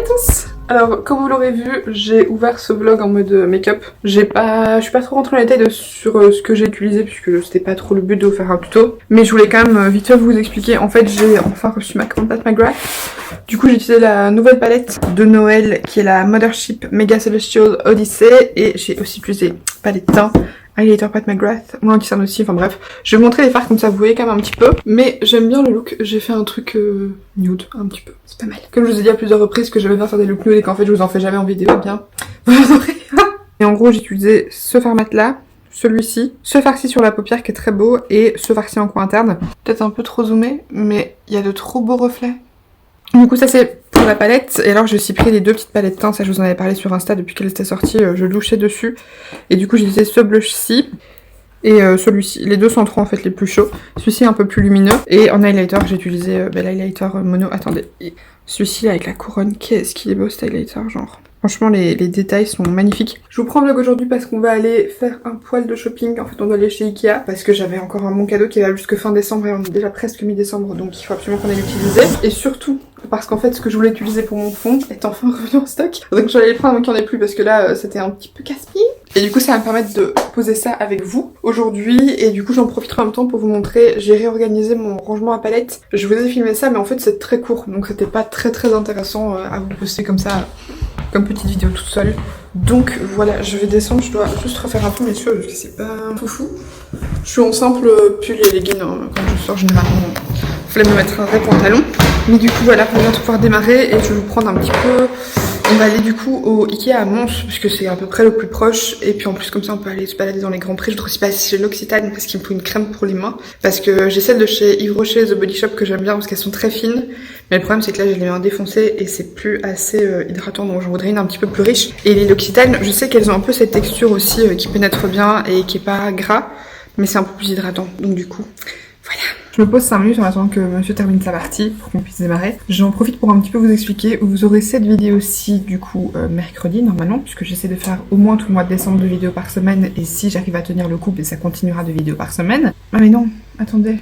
tous. Alors comme vous l'aurez vu, j'ai ouvert ce vlog en mode make-up. Je suis pas trop rentrée dans les détails sur ce que j'ai utilisé puisque c'était pas trop le but de vous faire un tuto. Mais je voulais quand même vite fait vous expliquer. En fait j'ai enfin reçu ma commande Pat McGrath. Du coup j'ai utilisé la nouvelle palette de Noël qui est la Mothership Mega Celestial Odyssey. Et j'ai aussi utilisé palette teint, highlighter Pat McGrath, mon anti-cerne aussi, enfin bref. Je vais vous montrer les fards comme ça vous voyez quand même un petit peu. Mais j'aime bien le look, j'ai fait un truc nude un petit peu, c'est pas mal. Comme je vous ai dit à plusieurs reprises que j'avais faire des looks nude et qu'en fait je vous en fais jamais en vidéo, eh bien vous aurez. Et en gros j'ai utilisé ce fard mat là, celui-ci, ce fard-ci sur la paupière qui est très beau et ce fard-ci en coin interne. Peut-être un peu trop zoomé, mais il y a de trop beaux reflets. Du coup ça c'est pour la palette, et alors j'ai aussi pris les deux petites palettes teintes, ça je vous en avais parlé sur Insta depuis qu'elle était sortie, je louchais dessus. Et du coup j'ai utilisé ce blush-ci et celui-ci, les deux sont trop en fait les plus chauds. Celui-ci est un peu plus lumineux, et en highlighter j'ai utilisé l'highlighter mono, attendez, celui-ci avec la couronne, qu'est-ce qu'il est beau cet highlighter genre. Franchement les détails sont magnifiques. Je vous prends le vlog aujourd'hui parce qu'on va aller faire un poil de shopping. En fait on doit aller chez Ikea parce que j'avais encore un bon cadeau qui va jusque fin décembre et on est déjà presque mi-décembre, donc il faut absolument qu'on aille l'utiliser. Et surtout parce qu'en fait ce que je voulais utiliser pour mon fond est enfin revenu en stock. Donc j'allais les prendre avant qu'il n'y en ait plus parce que là c'était un petit peu casse-pied. Et du coup ça va me permettre de poser ça avec vous aujourd'hui. Et du coup j'en profiterai en même temps pour vous montrer. J'ai réorganisé mon rangement à palette. Je vous ai filmé ça mais en fait c'est très court. Donc c'était pas très intéressant à vous poster comme ça, comme petite vidéo toute seule. Donc voilà, je vais descendre, je dois juste refaire un peu mes cheveux parce que c'est pas foufou. Je suis en simple pull et legging hein, quand je sors généralement. Flemme de mettre un vrai pantalon. Mais du coup voilà, on va bientôt pouvoir démarrer et je vais vous prendre un petit peu. On va aller du coup au Ikea à Mons puisque c'est à peu près le plus proche. Et puis en plus comme ça on peut aller se balader dans les grands prix. Je voudrais aussi passer chez l'Occitane parce qu'il me faut une crème pour les mains. Parce que j'ai celle de chez Yves Rocher, The Body Shop que j'aime bien parce qu'elles sont très fines. Mais le problème c'est que là je les ai défoncées et c'est plus assez hydratant, donc j'en voudrais une un petit peu plus riche. Et les l'Occitane, je sais qu'elles ont un peu cette texture aussi qui pénètre bien et qui est pas gras. Mais c'est un peu plus hydratant, donc du coup, voilà. Je me pose 5 minutes en attendant que monsieur termine sa partie pour qu'on puisse démarrer. J'en profite pour un petit peu vous expliquer. Vous aurez cette vidéo-ci du coup mercredi normalement, puisque j'essaie de faire au moins tout le mois de décembre 2 vidéos par semaine. Et si j'arrive à tenir le coup, et ça continuera 2 vidéos par semaine. Ah mais non, attendez.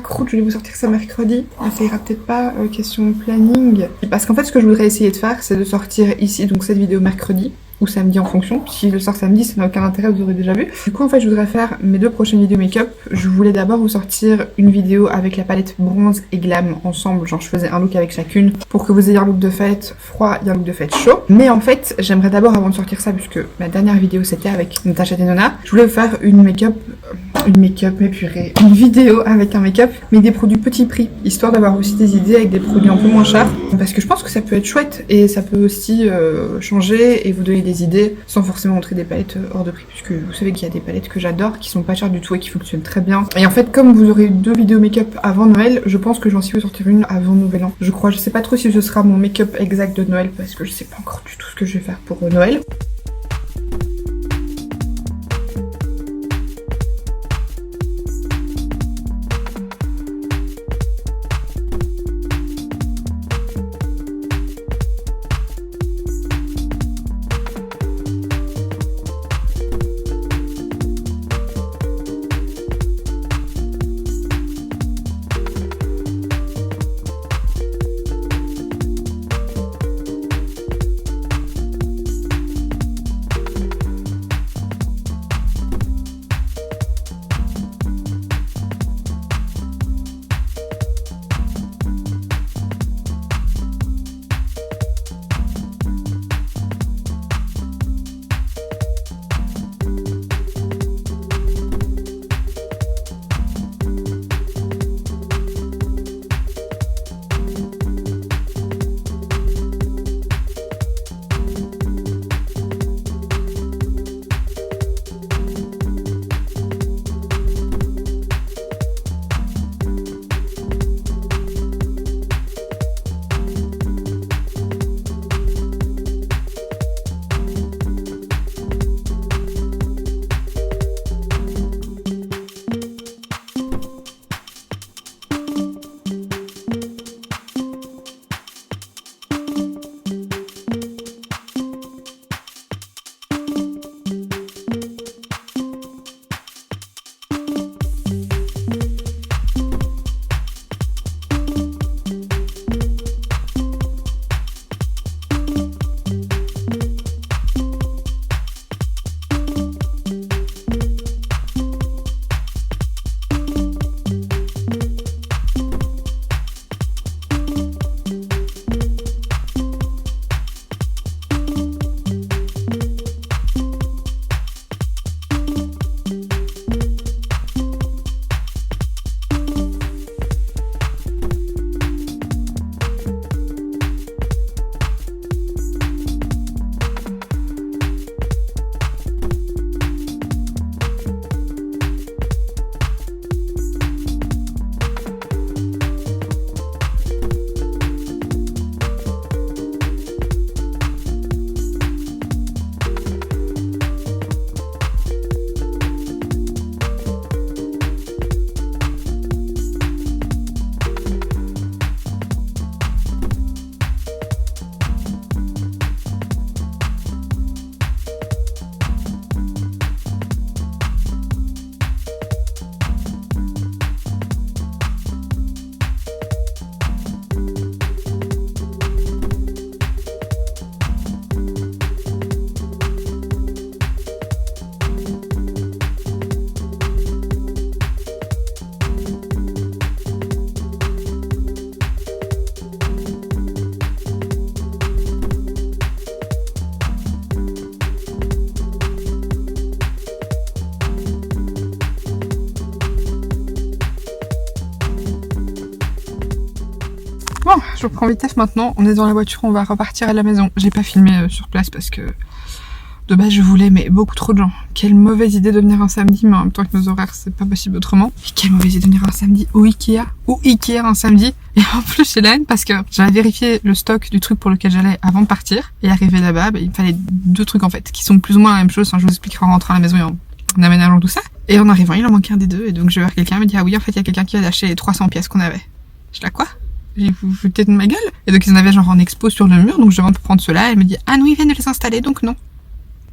Croûte, je vais vous sortir ça mercredi. Ça ira peut-être pas, question planning. Parce qu'en fait ce que je voudrais essayer de faire, c'est de sortir ici donc cette vidéo mercredi ou samedi en fonction. Si je le sors samedi, ça n'a aucun intérêt, vous aurez déjà vu. Du coup, en fait, je voudrais faire mes 2 prochaines vidéos make-up. Je voulais d'abord vous sortir une vidéo avec la palette bronze et glam ensemble. Genre, je faisais un look avec chacune pour que vous ayez un look de fête froid et un look de fête chaud. Mais en fait, j'aimerais d'abord, avant de sortir ça, puisque ma dernière vidéo c'était avec Natasha Denona, je voulais vous faire une vidéo avec un make-up, mais des produits petit prix, histoire d'avoir aussi des idées avec des produits un peu moins chers. Parce que je pense que ça peut être chouette et ça peut aussi changer et vous donner des idées sans forcément montrer des palettes hors de prix, puisque vous savez qu'il y a des palettes que j'adore, qui sont pas chères du tout et qui fonctionnent très bien. Et en fait, comme vous aurez eu 2 vidéos make-up avant Noël, je pense que je vais aussi vous sortir une avant Nouvel An. Je crois, je sais pas trop si ce sera mon make-up exact de Noël, parce que je sais pas encore du tout ce que je vais faire pour Noël. je reprends vitesse maintenant. On est dans la voiture, on va repartir à la maison. J'ai pas filmé sur place parce que de base je voulais, mais beaucoup trop de gens. Quelle mauvaise idée de venir un samedi, mais en même temps que nos horaires c'est pas possible autrement. Et quelle mauvaise idée de venir un samedi au Ikea. Au Ikea un samedi. Et en plus chez la haine parce que j'avais vérifié le stock du truc pour lequel j'allais avant de partir. Et arrivé là-bas, bah, il me fallait 2 trucs en fait, qui sont plus ou moins la même chose. Enfin, je vous expliquerai en rentrant à la maison et en aménageant tout ça. Et en arrivant, il en manquait un des 2. Et donc je vais voir quelqu'un me dit ah oui en fait il y a quelqu'un qui a lâché les 300 pièces qu'on avait. Je la quoi? J'ai vous foutez de ma gueule? Et donc ils en avaient genre en expo sur le mur, donc je rentre pour prendre cela. Elle me dit ah non ils viennent de les installer donc non.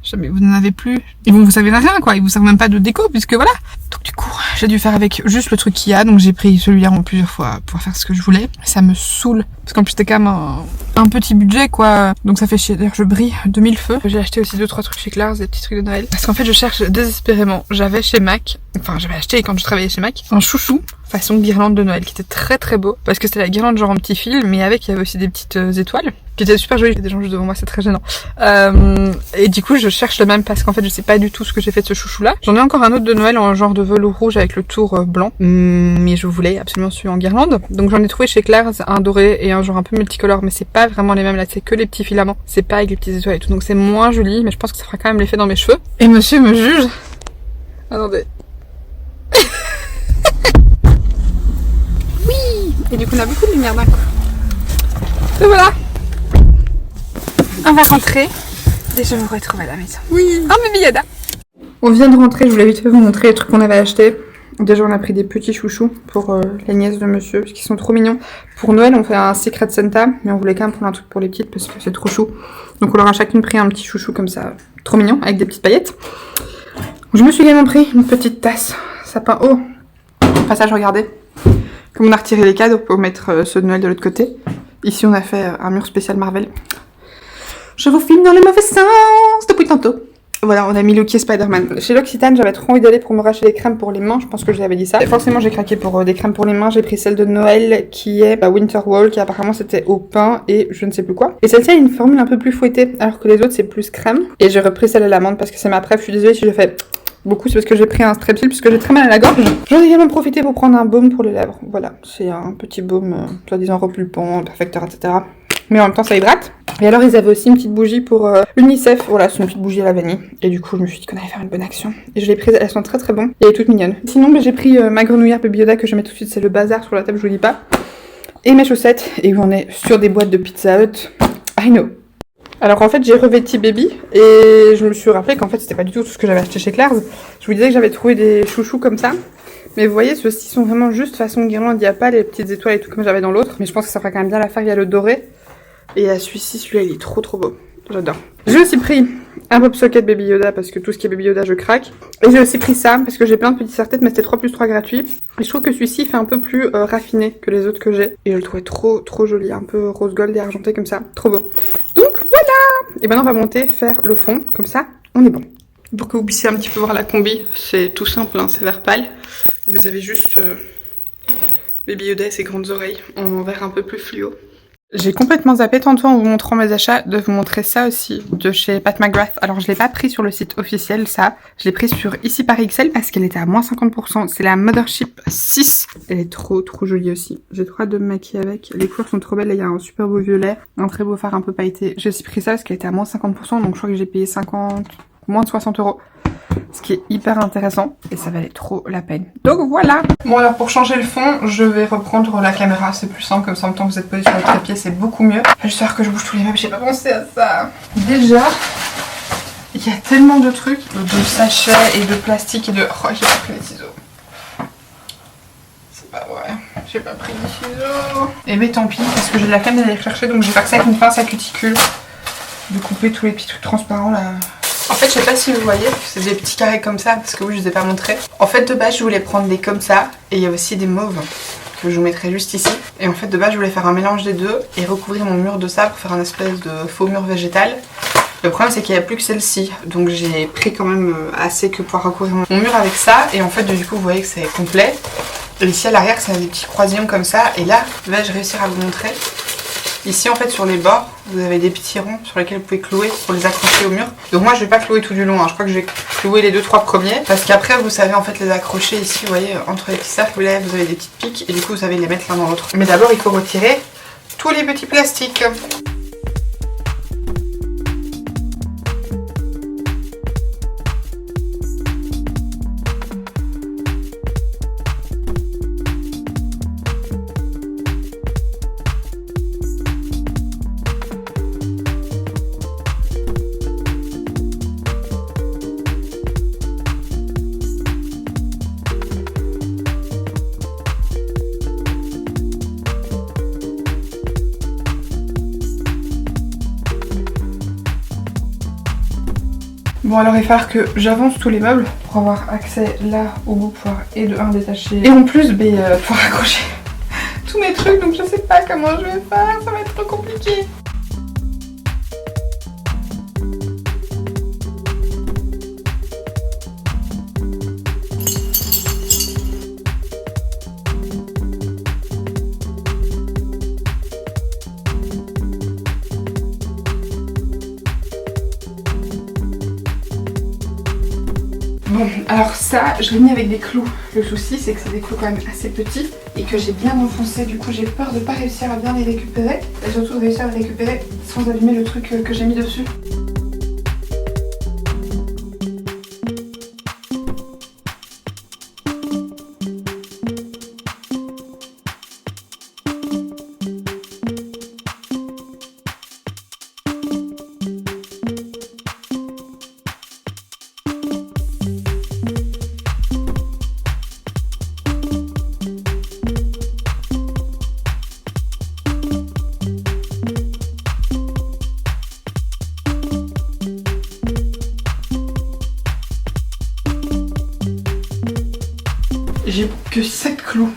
Je dis, mais vous n'en avez plus. Et bon vous savez rien quoi, ils vous servent même pas de déco puisque voilà. Donc du coup j'ai dû faire avec juste le truc qu'il y a, donc j'ai pris celui-là en plusieurs fois pour faire ce que je voulais. Ça me saoule parce qu'en plus c'était quand même un petit budget quoi, donc ça fait chier. D'ailleurs je brille de 1000 feux. J'ai acheté aussi 2-3 trucs chez Claire's, des petits trucs de Noël. Parce qu'en fait je cherche désespérément. J'avais chez Mac, enfin j'avais acheté quand je travaillais chez Mac, un chouchou façon guirlande de Noël qui était très très beau parce que c'était la guirlande genre en petit fil, mais avec il y avait aussi des petites étoiles qui étaient super jolies. Il y a des gens juste devant moi, c'est très gênant. Et du coup je cherche le même parce qu'en fait je sais pas du tout ce que j'ai fait de ce chouchou là. J'en ai encore un autre de Noël en genre de velours rouge avec le tour blanc, mais je voulais absolument celui en guirlande. Donc j'en ai trouvé chez Claire's un doré et un genre un peu multicolore, mais c'est pas vraiment les mêmes là, c'est que les petits filaments, c'est pas avec les petites étoiles et tout, donc c'est moins joli, mais je pense que ça fera quand même l'effet dans mes cheveux. Et monsieur me juge. Attendez. Oui. Et du coup on a beaucoup de lumière d'un coup. Et voilà. On va rentrer et je me retrouve à la maison. Oui. Oh bébé Yoda. On vient de rentrer, je voulais vite fait vous montrer les trucs qu'on avait achetés. Déjà on a pris des petits chouchous pour les nièces de monsieur parce qu'ils sont trop mignons. Pour Noël on fait un Secret Santa, mais on voulait quand même prendre un truc pour les petites parce que c'est trop chou. Donc on leur a chacune pris un petit chouchou comme ça, trop mignon, avec des petites paillettes. Je me suis également pris une petite tasse sapin haut. Passage, regardez. Comme on a retiré les cadres pour mettre ceux de Noël de l'autre côté. Ici on a fait un mur spécial Marvel. Je vous filme dans le mauvais sens depuis tantôt. Voilà, on a mis Loki et Spider-Man. Chez l'Occitane, j'avais trop envie d'aller pour me racheter des crèmes pour les mains. Je pense que je l'avais dit ça. Et forcément, j'ai craqué pour des crèmes pour les mains. J'ai pris celle de Noël qui est Winter Wall, qui apparemment c'était au pain et je ne sais plus quoi. Et celle-ci a une formule un peu plus fouettée, alors que les autres c'est plus crème. Et j'ai repris celle à l'amande parce que c'est ma préf. Je suis désolée si je fais beaucoup, c'est parce que j'ai pris un Strepsil puisque j'ai très mal à la gorge. J'en ai également profité pour prendre un baume pour les lèvres. Voilà, c'est un petit baume soi-disant repulpant, perfecteur, etc. Mais en même temps ça hydrate. Et alors ils avaient aussi une petite bougie pour l'UNICEF. Voilà, c'est une petite bougie à la vanille. Et du coup je me suis dit qu'on allait faire une bonne action. Et je l'ai prise, elles sont très très bonnes. Et elle est toute mignonne. Sinon j'ai pris ma grenouillère Baby Yoda que je mets tout de suite, c'est le bazar sur la table, je vous dis pas. Et mes chaussettes, et on est sur des boîtes de Pizza Hut. I know. Alors en fait j'ai revêti Baby et je me suis rappelé qu'en fait c'était pas du tout ce que j'avais acheté chez Claire's. Je vous disais que j'avais trouvé des chouchous comme ça. Mais vous voyez, ceux-ci sont vraiment juste façon guirlande, il n'y a pas les petites étoiles et tout comme j'avais dans l'autre. Mais je pense que ça fera quand même bien l'affaire, il y a le doré. Et à celui-ci, celui-là il est trop trop beau. J'adore. J'ai aussi pris un pop socket Baby Yoda parce que tout ce qui est Baby Yoda je craque. Et j'ai aussi pris ça parce que j'ai plein de petits serre-têtes mais c'était 3+3 gratuit. Et je trouve que celui-ci fait un peu plus raffiné que les autres que j'ai. Et je le trouvais trop trop joli, un peu rose gold et argenté comme ça. Trop beau. Donc voilà. Et maintenant on va monter faire le fond, comme ça on est bon. Pour que vous puissiez un petit peu voir la combi, c'est tout simple, hein, c'est vert pâle. Et vous avez juste Baby Yoda et ses grandes oreilles en vert un peu plus fluo. J'ai complètement zappé tantôt en vous montrant mes achats de vous montrer ça aussi de chez Pat McGrath. Alors je l'ai pas pris sur le site officiel ça, je l'ai pris sur Ici par XL parce qu'elle était à moins 50%. C'est la Mothership 6. Elle est trop trop jolie aussi. J'ai trop hâte de me maquiller avec. Les couleurs sont trop belles. Là, il y a un super beau violet, un très beau fard un peu pailleté. J'ai aussi pris ça parce qu'elle était à moins 50%, donc je crois que j'ai payé moins de 60 €. Ce qui est hyper intéressant et ça valait trop la peine. Donc voilà. Bon alors pour changer le fond, je vais reprendre la caméra, c'est plus simple comme ça en même temps que vous êtes posé sur le trépied, c'est beaucoup mieux. J'espère que je bouge tous les meubles, j'ai pas pensé à ça. Déjà, il y a tellement de trucs, de sachets et de plastique et de... Oh j'ai pas pris les ciseaux. C'est pas vrai, j'ai pas pris les ciseaux. Et mais tant pis parce que j'ai la flemme d'aller les chercher donc j'ai fait ça avec une pince à cuticule. De couper tous les petits trucs transparents là. En fait, je sais pas si vous voyez, c'est des petits carrés comme ça, parce que oui, je vous ai pas montré. En fait, de base, je voulais prendre des comme ça, et il y a aussi des mauves, que je vous mettrai juste ici. Et en fait, de base, je voulais faire un mélange des deux, et recouvrir mon mur de ça pour faire un espèce de faux mur végétal. Le problème, c'est qu'il n'y a plus que celle-ci, donc j'ai pris quand même assez que pour recouvrir mon mur avec ça, et en fait, du coup, vous voyez que c'est complet. Et ici, à l'arrière, ça a des petits croisillons comme ça, et là, vais-je réussir à vous montrer. Ici en fait sur les bords vous avez des petits ronds sur lesquels vous pouvez clouer pour les accrocher au mur. Donc moi je vais pas clouer tout du long, hein. Je crois que je vais clouer les 2-3 premiers. Parce qu'après vous savez en fait les accrocher ici, vous voyez, entre les petits cercles, là vous avez des petites piques et du coup vous savez les mettre l'un dans l'autre. Mais d'abord il faut retirer tous les petits plastiques. Bon alors il va falloir que j'avance tous les meubles pour avoir accès là au bout, pouvoir et de 1 détacher et en plus pouvoir accrocher tous mes trucs, donc je sais pas comment je vais faire, ça va être trop compliqué. Bon, alors ça, je l'ai mis avec des clous. Le souci, c'est que c'est des clous quand même assez petits et que j'ai bien enfoncé. Du coup, j'ai peur de pas réussir à bien les récupérer. Et surtout de réussir à les récupérer sans allumer le truc que j'ai mis dessus. J'ai que 7 clous.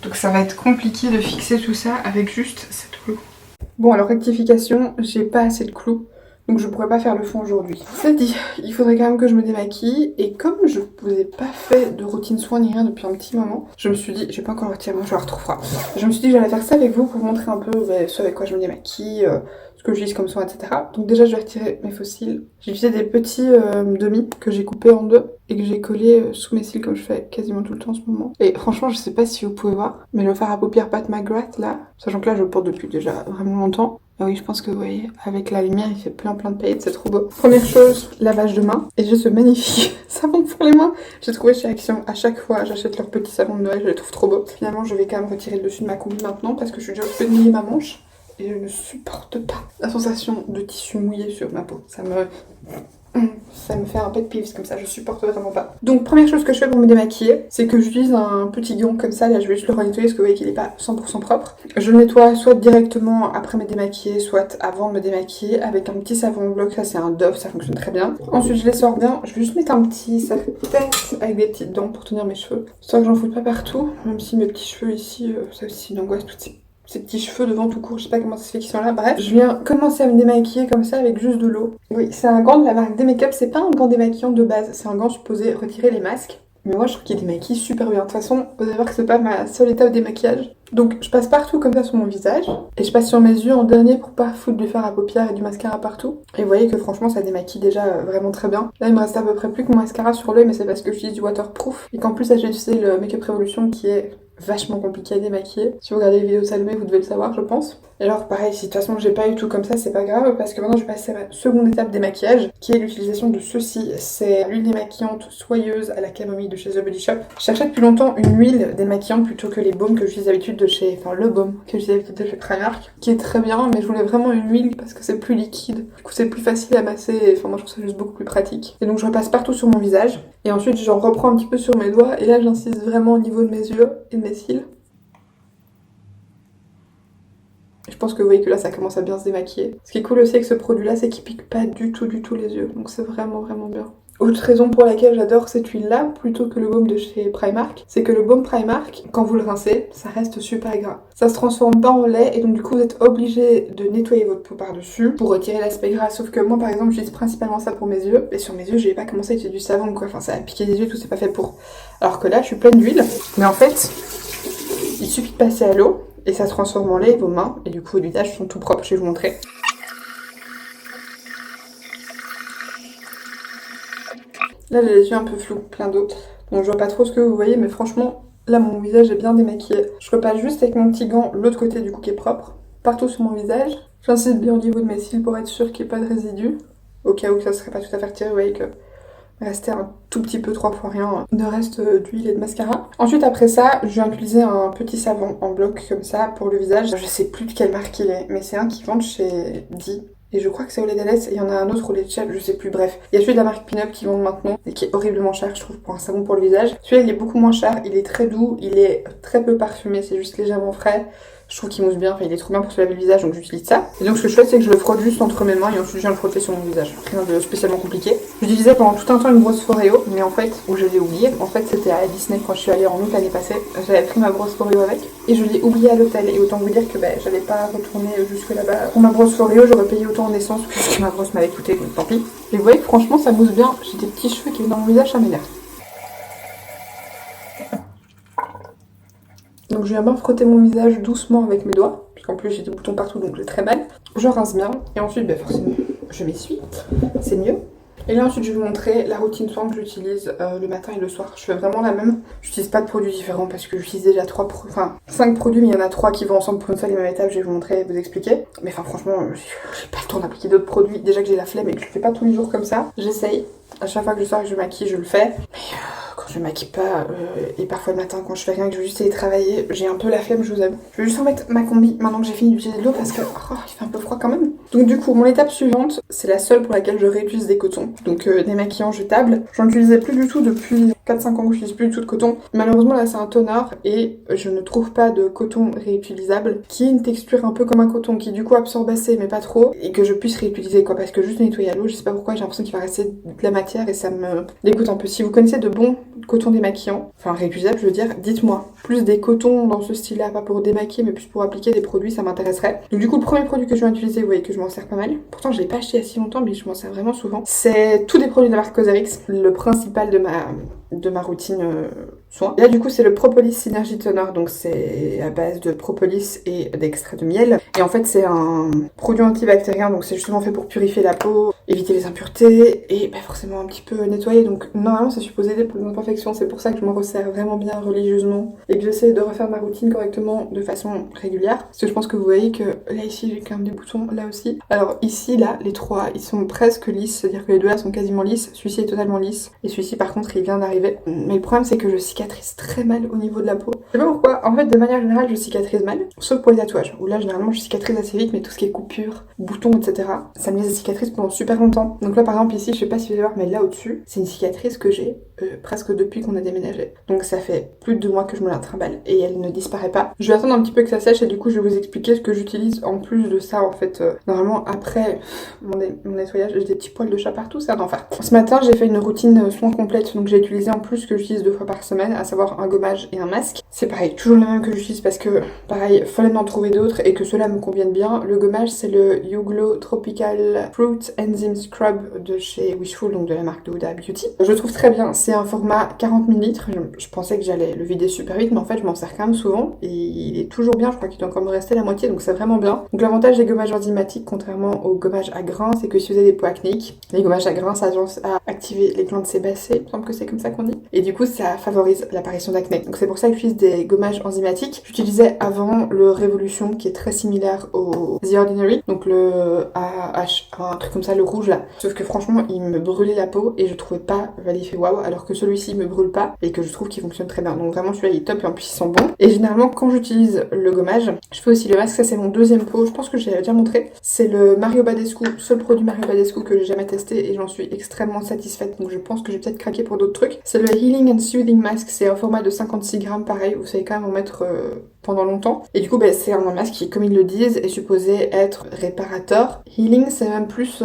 Donc ça va être compliqué de fixer tout ça avec juste 7 clous. Bon alors rectification, j'ai pas assez de clous. Donc je pourrais pas faire le fond aujourd'hui. C'est dit, il faudrait quand même que je me démaquille. Et comme je vous ai pas fait de routine soin ni rien depuis un petit moment, je me suis dit, j'ai pas encore le retiré, moi je vais avoir trop froid. Je me suis dit que j'allais faire ça avec vous pour vous montrer un peu ce avec quoi je me démaquille, ce que j'utilise comme soin, etc. Donc déjà je vais retirer mes faux cils. J'ai utilisé des petits demi que j'ai coupés en deux et que j'ai collé sous mes cils comme je fais quasiment tout le temps en ce moment. Et franchement je sais pas si vous pouvez voir, mais le fard à paupières Pat McGrath là, sachant que là je le porte depuis déjà vraiment longtemps. Ah oui, je pense que vous voyez, avec la lumière, il fait plein de paillettes, c'est trop beau. Première chose, lavage de main. Et j'ai ce magnifique savon pour les mains. J'ai trouvé chez Action, à chaque fois, j'achète leur petit savon de Noël, je les trouve trop beaux. Finalement, je vais quand même retirer le dessus de ma combi maintenant parce que je suis déjà occupée de mouiller ma manche. Et je ne supporte pas la sensation de tissu mouillé sur ma peau. Ça me fait un pet peeves comme ça, je supporte vraiment pas. Donc première chose que je fais pour me démaquiller, c'est que j'utilise un petit gant comme ça, là je vais juste le renettoyer parce que vous voyez qu'il est pas 100% propre. Je le nettoie soit directement après me démaquiller, soit avant de me démaquiller avec un petit savon bloc, ça c'est un Dove, ça fonctionne très bien. Ensuite je les sors bien, je vais juste mettre un petit serre-tête avec des petites dents pour tenir mes cheveux. Histoire que j'en foute pas partout, même si mes petits cheveux ici, ça aussi une angoisse, toutes ces petits cheveux devant tout court, je sais pas comment ça se fait qu'ils sont là, bref. Je viens commencer à me démaquiller comme ça avec juste de l'eau. Oui, c'est un gant de la marque Make-up, c'est pas un gant démaquillant de base, c'est un gant supposé retirer les masques. Mais moi je trouve qu'il démaquille super bien. De toute façon, vous allez voir que c'est pas ma seule étape de démaquillage. Donc je passe partout comme ça sur mon visage. Et je passe sur mes yeux en dernier pour pas foutre du fard à paupières et du mascara partout. Et vous voyez que franchement ça démaquille déjà vraiment très bien. Là il me reste à peu près plus que mon mascara sur l'œil, mais c'est parce que j'utilise du waterproof. Et qu'en plus là j'ai utilisé le Make-up Revolution qui est vachement compliqué à démaquiller. Si vous regardez les vidéos de Salomé, vous devez le savoir, je pense. Et alors pareil, si de toute façon j'ai pas eu tout comme ça, c'est pas grave, parce que maintenant je vais passer à ma seconde étape démaquillage, qui est l'utilisation de ceci. C'est l'huile démaquillante soyeuse à la camomille de chez The Body Shop. Je cherchais depuis longtemps une huile démaquillante plutôt que les baumes que j'utilise d'habitude de chez... Enfin le baume que j'utilise d'habitude de chez Primark, qui est très bien, mais je voulais vraiment une huile parce que c'est plus liquide. Du coup c'est plus facile à masser, et enfin moi je trouve ça juste beaucoup plus pratique. Et donc je repasse partout sur mon visage, et ensuite j'en reprends un petit peu sur mes doigts, et là j'insiste vraiment au niveau de mes yeux et de mes cils. Je pense que vous voyez que là ça commence à bien se démaquiller. Ce qui est cool aussi avec ce produit là, c'est qu'il pique pas du tout les yeux, donc c'est vraiment bien. Autre raison pour laquelle j'adore cette huile là plutôt que le baume de chez Primark, c'est que le baume Primark, quand vous le rincez, ça reste super gras. Ça se transforme pas en lait et donc du coup vous êtes obligé de nettoyer votre peau par dessus pour retirer l'aspect gras. Sauf que moi par exemple j'utilise principalement ça pour mes yeux, et sur mes yeux j'ai pas commencé à utiliser du savon ou quoi, enfin ça a piqué les yeux, tout c'est pas fait pour. Alors que là je suis pleine d'huile, mais en fait il suffit de passer à l'eau et ça se transforme en lait et vos mains, et du coup les visages sont tout propres, je vais vous montrer. Là j'ai les yeux un peu flous, plein d'eau, donc je vois pas trop ce que vous voyez, mais franchement Là mon visage est bien démaquillé. Je repasse juste avec mon petit gant l'autre côté du coup qui est propre, partout sur mon visage. J'insiste bien au niveau de mes cils pour être sûre qu'il n'y ait pas de résidus. Au cas où ça serait pas tout à fait retiré, vous voyez que restait un tout petit peu 3 fois rien de reste d'huile et de mascara. Ensuite après ça, je viens utiliser un petit savon en bloc comme ça pour le visage. Je sais plus de quelle marque il est, mais c'est un qui vend chez Di. Et je crois que c'est au lait d'Alès, et il y en a un autre au lait de chèvre, je sais plus, bref. Il y a celui de la marque Pin-Up qui vend maintenant, et qui est horriblement cher, je trouve, pour un savon pour le visage. Celui-là, il est beaucoup moins cher, il est très doux, il est très peu parfumé, c'est juste légèrement frais. Je trouve qu'il mousse bien, enfin il est trop bien pour se laver le visage, donc j'utilise ça. Et donc ce que je fais, c'est que je le frotte juste entre mes mains et ensuite je viens le frotter sur mon visage. Rien de spécialement compliqué. J'utilisais pendant tout un temps une brosse Foreo, mais en fait, où je l'ai oublié, en fait c'était à Disney quand je suis allée en août l'année passée. J'avais pris ma brosse Foreo avec, et je l'ai oubliée à l'hôtel. Et autant vous dire que j'allais pas retourner jusque là-bas. Pour ma brosse Foreo, j'aurais payé autant en essence que ce que ma brosse m'avait coûté, donc tant pis. Et vous voyez que franchement ça mousse bien, j'ai des petits cheveux qui viennent dans mon visage, ça m'énerve. Donc je viens bien frotter mon visage doucement avec mes doigts, puisqu'en plus j'ai des boutons partout donc j'ai très mal. Je rince bien, et ensuite forcément je m'essuie, c'est mieux. Et là ensuite je vais vous montrer la routine soin que j'utilise le matin et le soir. Je fais vraiment la même, j'utilise pas de produits différents parce que j'utilise déjà 5 produits, mais il y en a 3 qui vont ensemble pour une seule et même étape, je vais vous montrer et vous expliquer. Mais franchement, j'ai pas le temps d'appliquer d'autres produits, déjà que j'ai la flemme et que je le fais pas tous les jours comme ça. J'essaye, à chaque fois que je sors et que je maquille, je le fais. Mais quand je maquille pas, et parfois le matin quand je fais rien, que je veux juste aller travailler, j'ai un peu la flemme, je vous avoue. Je vais juste remettre ma combi maintenant que j'ai fini d'utiliser de l'eau parce que il fait un peu froid quand même. Donc du coup, mon étape suivante, c'est la seule pour laquelle je réutilise des cotons. Donc des maquillants jetables. J'en utilisais plus du tout depuis 4-5 ans que je n'utilise plus du tout de coton. Malheureusement là c'est un toner et je ne trouve pas de coton réutilisable qui ait une texture un peu comme un coton, qui du coup absorbe assez mais pas trop, et que je puisse réutiliser quoi, parce que juste nettoyer à l'eau, je sais pas pourquoi j'ai l'impression qu'il va rester de la matière et ça me dégoûte un peu. Si vous connaissez de bons coton démaquillant, enfin réutilisable je veux dire, dites-moi. Plus des cotons dans ce style là, pas pour démaquiller mais plus pour appliquer des produits, ça m'intéresserait. Donc du coup le premier produit que je vais utiliser, vous voyez que je m'en sers pas mal, pourtant je l'ai pas acheté il y a si longtemps mais je m'en sers vraiment souvent, c'est tous des produits de la marque Cosrx, le principal de ma routine soin. Et là du coup c'est le Propolis Synergy Toner, donc c'est à base de propolis et d'extrait de miel, et en fait c'est un produit antibactérien, donc c'est justement fait pour purifier la peau, éviter les impuretés et forcément un petit peu nettoyer, donc normalement c'est supposé aider pour les imperfections, c'est pour ça que je me resserre vraiment bien religieusement et que j'essaie de refaire ma routine correctement de façon régulière, parce que je pense que vous voyez que là ici j'ai quand même des boutons, là aussi. Alors ici là les trois ils sont presque lisses, c'est-à-dire que les deux là sont quasiment lisses, celui-ci est totalement lisse et celui-ci par contre il vient d'arriver. Mais le problème c'est que je cicatrise très mal au niveau de la peau. Je sais pas pourquoi, en fait de manière générale je cicatrise mal, sauf pour les tatouages, où là généralement je cicatrise assez vite, mais tout ce qui est coupure, boutons etc, ça me laisse des cicatrices pendant super longtemps. Donc là par exemple ici, je sais pas si vous allez voir, mais là au-dessus, c'est une cicatrice que j'ai presque depuis qu'on a déménagé. Donc ça fait plus de 2 mois que je me la trimballe et elle ne disparaît pas. Je vais attendre un petit peu que ça sèche et du coup je vais vous expliquer ce que j'utilise en plus de ça en fait. Normalement après mon nettoyage, j'ai des petits poils de chat partout, c'est un enfer. Ce matin j'ai fait une routine soin complète, donc j'ai utilisé en plus ce que j'utilise 2 fois par semaine, à savoir un gommage et un masque. C'est pareil, toujours le même que j'utilise parce que pareil, fallait m'en trouver d'autres et que ceux-là me conviennent bien. Le gommage c'est le You Glow Tropical Fruit Enzyme Scrub de chez Wishful, donc de la marque de Huda Beauty. Je le trouve très bien, c'est un format 40 ml. Je pensais que j'allais le vider super vite, mais en fait je m'en sers quand même souvent et il est toujours bien, je crois qu'il doit encore me rester la moitié, donc c'est vraiment bien. Donc l'avantage des gommages enzymatiques contrairement aux gommages à grains, c'est que si vous avez des peaux acnéiques, les gommages à grains ça agence à activer les glandes sébacées, il me semble que c'est comme ça qu'on dit, et du coup ça favorise l'apparition d'acné. Donc c'est pour ça que j'utilise des gommages enzymatiques. J'utilisais avant le Révolution qui est très similaire au The Ordinary, donc le AH, un truc comme ça, le rouge là, sauf que franchement il me brûlait la peau et je trouvais pas l'effet waouh, alors que celui-ci me brûle pas et que je trouve qu'il fonctionne très bien. Donc vraiment celui-là il est top et en plus il sent bon. Et généralement quand j'utilise le gommage, je fais aussi le masque, ça c'est mon deuxième pot, je pense que je l'avais déjà montré. C'est le Mario Badescu, seul produit Mario Badescu que j'ai jamais testé et j'en suis extrêmement satisfaite, donc je pense que je vais peut-être craquer pour d'autres trucs. C'est le Healing and Soothing Mask, c'est un format de 56 grammes pareil, vous savez quand même en mettre pendant longtemps. Et du coup c'est un masque qui, comme ils le disent, est supposé être réparateur. Healing c'est même plus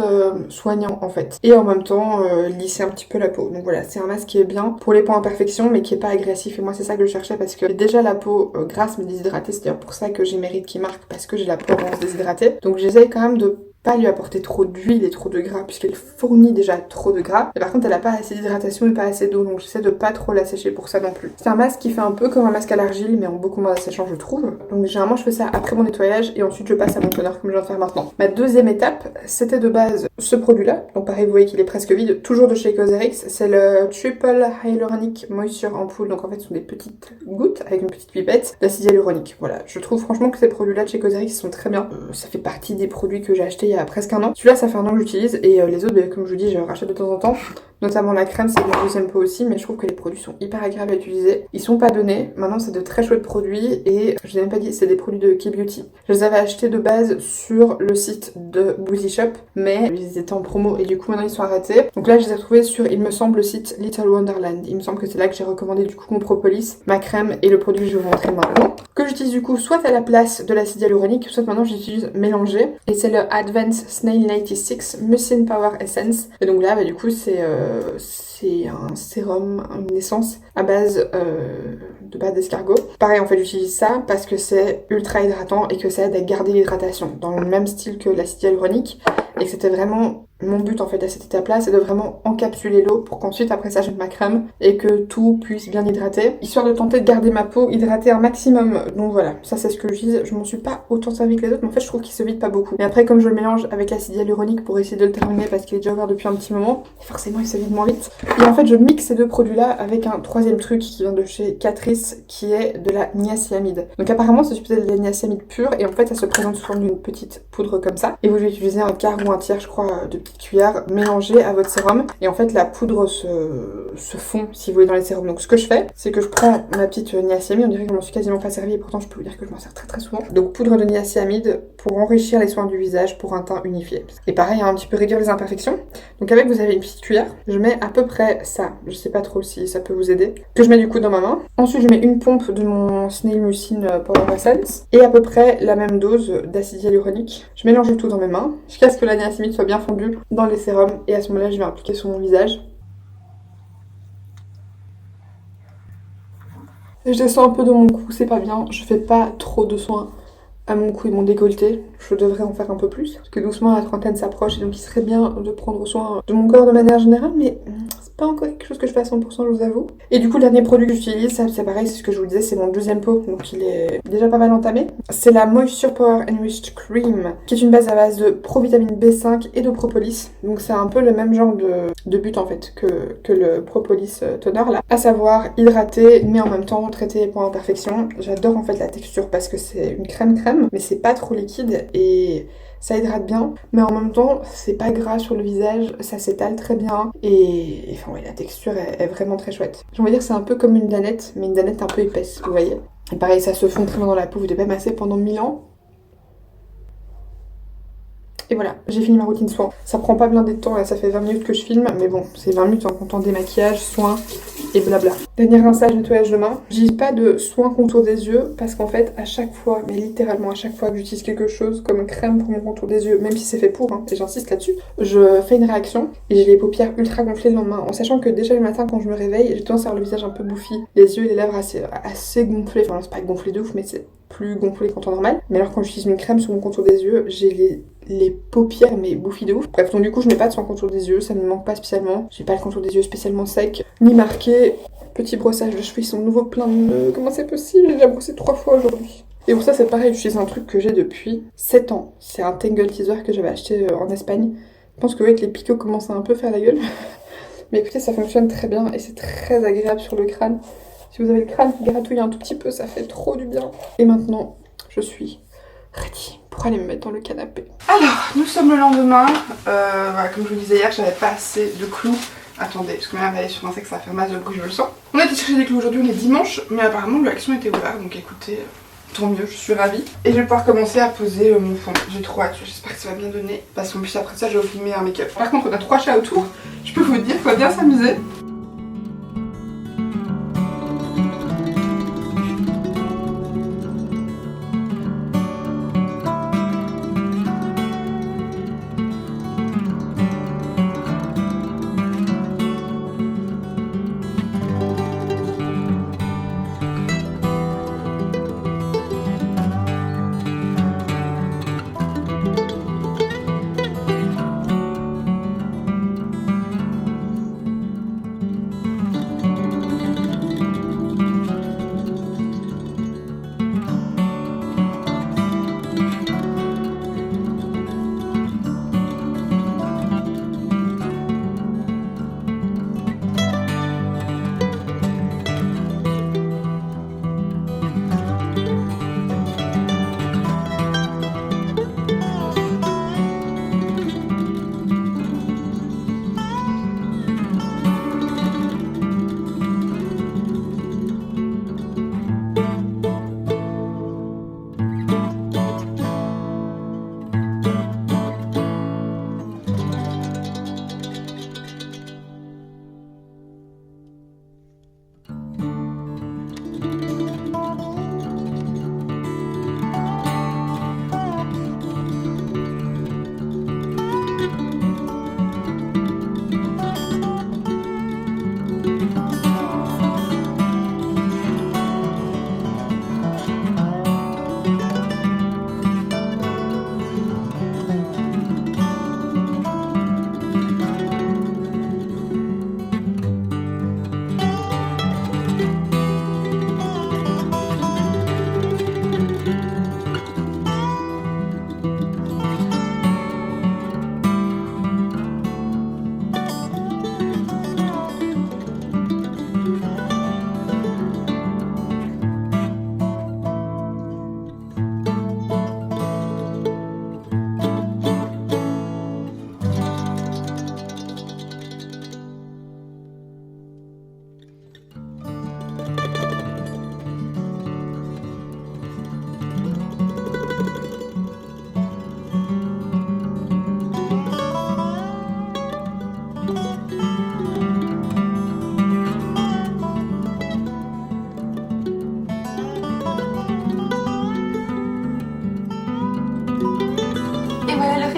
soignant en fait. Et en même temps lisser un petit peu la peau. Donc voilà, c'est un masque qui est bien pour les points imperfections mais qui est pas agressif, et moi c'est ça que je cherchais parce que j'ai déjà la peau grasse mais déshydratée, c'est d'ailleurs pour ça que j'ai mes rides qui marquent, parce que j'ai la peau rose déshydratée. Donc j'essaye quand même de pas lui apporter trop d'huile et trop de gras puisqu'elle fournit déjà trop de gras. Et par contre elle a pas assez d'hydratation et pas assez d'eau, donc j'essaie de pas trop la sécher pour ça non plus. C'est un masque qui fait un peu comme un masque à l'argile mais en beaucoup moins asséchant je trouve. Donc généralement je fais ça après mon nettoyage et ensuite je passe à mon toner comme je viens de faire maintenant. Ma deuxième étape c'était de base ce produit là, donc pareil vous voyez qu'il est presque vide, toujours de chez Cosrx, c'est le Triple Hyaluronic Moisture Ampoule, donc en fait ce sont des petites gouttes avec une petite pipette d'acide hyaluronique. Voilà, je trouve franchement que ces produits là de chez Cosrx sont très bien. Ça fait partie des produits que j'ai acheté il y a presque un an. Celui-là ça fait un an que j'utilise et les autres comme je vous dis je rachète de temps en temps. Notamment la crème, c'est mon deuxième pot aussi, mais je trouve que les produits sont hyper agréables à utiliser. Ils sont pas donnés, maintenant c'est de très chouettes produits et je n'ai même pas dit, c'est des produits de K-Beauty. Je les avais achetés de base sur le site de Boozy Shop, mais ils étaient en promo et du coup maintenant ils sont arrêtés. Donc là je les ai retrouvés sur, il me semble, le site Little Wonderland. Il me semble que c'est là que j'ai recommandé du coup mon propolis, ma crème et le produit que je vais vous montrer maintenant. Que j'utilise du coup soit à la place de l'acide hyaluronique, soit maintenant j'utilise mélangé. Et c'est le Advanced Snail 96 Mucin Power Essence. Et donc là du coup c'est un sérum, une essence à base de base d'escargot. Pareil en fait j'utilise ça parce que c'est ultra hydratant et que ça aide à garder l'hydratation dans le même style que l'acide hyaluronique et que c'était vraiment mon but en fait à cette étape là, c'est de vraiment encapsuler l'eau pour qu'ensuite après ça je mette ma crème et que tout puisse bien hydrater, histoire de tenter de garder ma peau hydratée un maximum. Donc voilà, ça c'est ce que j'utilise. Je m'en suis pas autant servi que les autres mais en fait je trouve qu'il se vide pas beaucoup. Mais après comme je le mélange avec l'acide hyaluronique pour essayer de le terminer parce qu'il est déjà ouvert depuis un petit moment, forcément il se vide moins vite. Et en fait je mixe ces deux produits là avec un troisième truc qui vient de chez Catrice qui est de la niacinamide. Donc apparemment c'est supposé de la niacinamide pure et en fait ça se présente sous forme d'une petite poudre comme ça et vous devez utiliser un quart ou un tiers je crois de cuillère mélangée à votre sérum et en fait la poudre se fond si vous voulez dans les sérums. Donc ce que je fais c'est que je prends ma petite niacinamide, on dirait que je m'en suis quasiment pas servi et pourtant je peux vous dire que je m'en sers très très souvent. Donc poudre de niacinamide pour enrichir les soins du visage pour un teint unifié. Et pareil un petit peu réduire les imperfections. Donc avec vous avez une petite cuillère, je mets à peu près ça, je sais pas trop si ça peut vous aider, que je mets du coup dans ma main. Ensuite je mets une pompe de mon Snail Mucin Power Essence et à peu près la même dose d'acide hyaluronique. Je mélange tout dans mes mains jusqu'à ce que la niacinamide soit bien fondue dans les sérums et à ce moment-là je vais appliquer sur mon visage. Et je descends un peu de mon cou, c'est pas bien, je fais pas trop de soins à mon cou et mon décolleté, je devrais en faire un peu plus parce que doucement la trentaine s'approche et donc il serait bien de prendre soin de mon corps de manière générale mais c'est pas encore quelque chose que je fais à 100% je vous avoue. Et du coup le dernier produit que j'utilise, ça c'est pareil, c'est ce que je vous disais, c'est mon deuxième pot donc il est déjà pas mal entamé. C'est la Moisture Power Enriched Cream qui est une base à base de provitamine B5 et de propolis, donc c'est un peu le même genre de but en fait que le propolis toner là, à savoir hydrater mais en même temps traiter les points d'imperfection. J'adore en fait la texture parce que c'est une crème mais c'est pas trop liquide et ça hydrate bien, mais en même temps c'est pas gras sur le visage, ça s'étale très bien et enfin ouais, la texture est vraiment très chouette. J'ai envie de dire c'est un peu comme une danette, mais une danette un peu épaisse, vous voyez. Et pareil ça se fond très bien dans la peau, vous devez pas masser pendant 1000 ans. Et voilà, j'ai fini ma routine soin. Ça prend pas blindé de temps, là ça fait 20 minutes que je filme, mais bon, c'est 20 minutes en comptant démaquillage, soins et blabla. Dernier rinçage, nettoyage de main. J'utilise pas de soin contour des yeux parce qu'en fait, à chaque fois, mais littéralement à chaque fois que j'utilise quelque chose comme crème pour mon contour des yeux, même si c'est fait pour, et j'insiste là-dessus, je fais une réaction et j'ai les paupières ultra gonflées le lendemain, en sachant que déjà le matin quand je me réveille, j'ai tendance à avoir le visage un peu bouffi, les yeux et les lèvres assez gonflés, enfin c'est pas gonflé de ouf, mais c'est plus gonflé qu'en temps normal. Mais alors quand j'utilise une crème sur mon contour des yeux, j'ai les paupières mais bouffies de ouf. Bref, donc du coup je mets pas de soin contour des yeux, ça ne me manque pas spécialement. J'ai pas le contour des yeux spécialement sec, ni marqué. Petit brossage de cheveux, ils sont nouveau plein de nœuds. Comment c'est possible? J'ai déjà brossé 3 fois aujourd'hui. Et pour ça c'est pareil, j'utilise un truc que j'ai depuis 7 ans. C'est un Tangle Teaser que j'avais acheté en Espagne. Je pense que avec les picots commencent à un peu faire la gueule. Mais écoutez, ça fonctionne très bien et c'est très agréable sur le crâne. Si vous avez le crâne qui gratouille un tout petit peu, ça fait trop du bien. Et maintenant, je suis ready pour aller me mettre dans le canapé. Alors, nous sommes le lendemain. Voilà, comme je vous disais hier, j'avais pas assez de clous. Attendez, parce que ma mère va aller sur Insecte, ça va faire masse de bruit, je le sens. On a été chercher des clous aujourd'hui, on est dimanche, mais apparemment l'action était ouverte, donc écoutez, tant mieux, je suis ravie. Et je vais pouvoir commencer à poser mon fond. J'ai trop hâte, j'espère que ça va bien donner, parce qu'en plus après ça, je vais vous filmer un make-up. Par contre, on a 3 chats autour, je peux vous dire qu'on va bien s'amuser.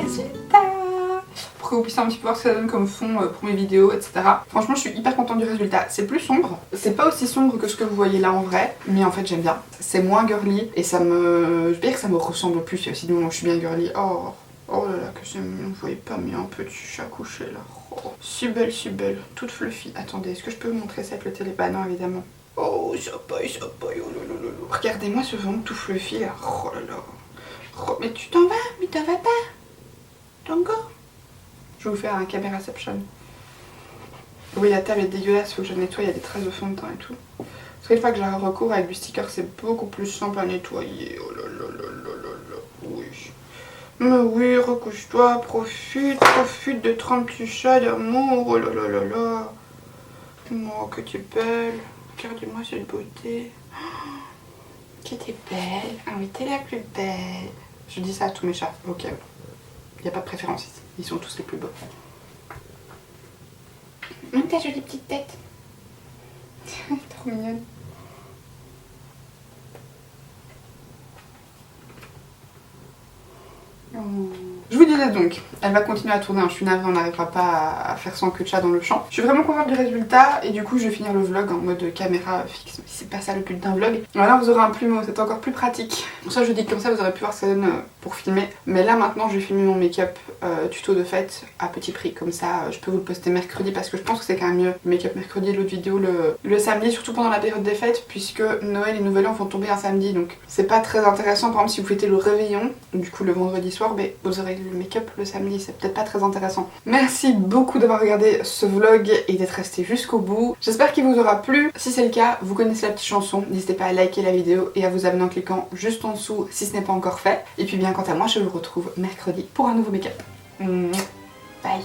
résultat pour que vous puissiez un petit peu voir ce que ça donne comme fond pour mes vidéos, etc. Franchement, je suis hyper contente du résultat. C'est plus sombre, c'est pas aussi sombre que ce que vous voyez là en vrai, mais en fait j'aime bien. C'est moins girly et ça me... je veux dire que ça me ressemble plus. Il y a aussi des moments où je suis bien girly. Oh là là, que j'aime. Vous voyez pas mais un petit chat couché là. Oh, si belle, toute fluffy. Attendez, est-ce que je peux vous montrer ça avec le télé? Bah non, évidemment. Oh, ça paille, oh là là là. Regardez-moi ce ventre tout fluffy là. Oh là là. Oh, mais tu t'en vas? Mais t'en vas pas? Tango? Je vais vous faire un caméraception. Oui, la table est dégueulasse, faut que je nettoie, il y a des traces de fond de teint et tout. Parce qu'une fois que j'ai un recours avec du sticker, c'est beaucoup plus simple à nettoyer. Oh là là là là là là. Oui. Mais oui, recouche-toi, profite de 30 petits chats d'amour. Oh là là là là. Oh, que tu es belle. Regardez-moi cette beauté. Oh, que t'es belle. Ah oui, t'es la plus belle. Je dis ça à tous mes chats, ok. Il n'y a pas de préférence ici. Ils sont tous les plus beaux. Ta jolie petite tête. Trop mignonne. Oh. Je vous disais donc, elle va continuer à tourner, je suis navrée, on n'arrivera pas à faire sans queue de chat dans le champ. Je suis vraiment contente du résultat et du coup je vais finir le vlog en mode caméra fixe, mais c'est pas ça le but d'un vlog. Voilà, vous aurez un plumeau, c'est encore plus pratique. Pour ça je dis comme ça, vous aurez pu voir ce que ça donne pour filmer. Mais là maintenant je vais filmer mon make-up tuto de fête à petit prix, comme ça je peux vous le poster mercredi parce que je pense que c'est quand même mieux make-up mercredi, l'autre vidéo le samedi, surtout pendant la période des fêtes puisque Noël et Nouvel An vont tomber un samedi, donc c'est pas très intéressant. Par exemple si vous fêtez le réveillon, du coup le vendredi soir, mais vous aurez le make-up le samedi, c'est peut-être pas très intéressant. Merci beaucoup d'avoir regardé ce vlog et d'être resté jusqu'au bout. J'espère qu'il vous aura plu. Si c'est le cas, vous connaissez la petite chanson, n'hésitez pas à liker la vidéo et à vous abonner en cliquant juste en dessous si ce n'est pas encore fait. Et puis bien quant à moi, je vous retrouve mercredi pour un nouveau make-up. Bye.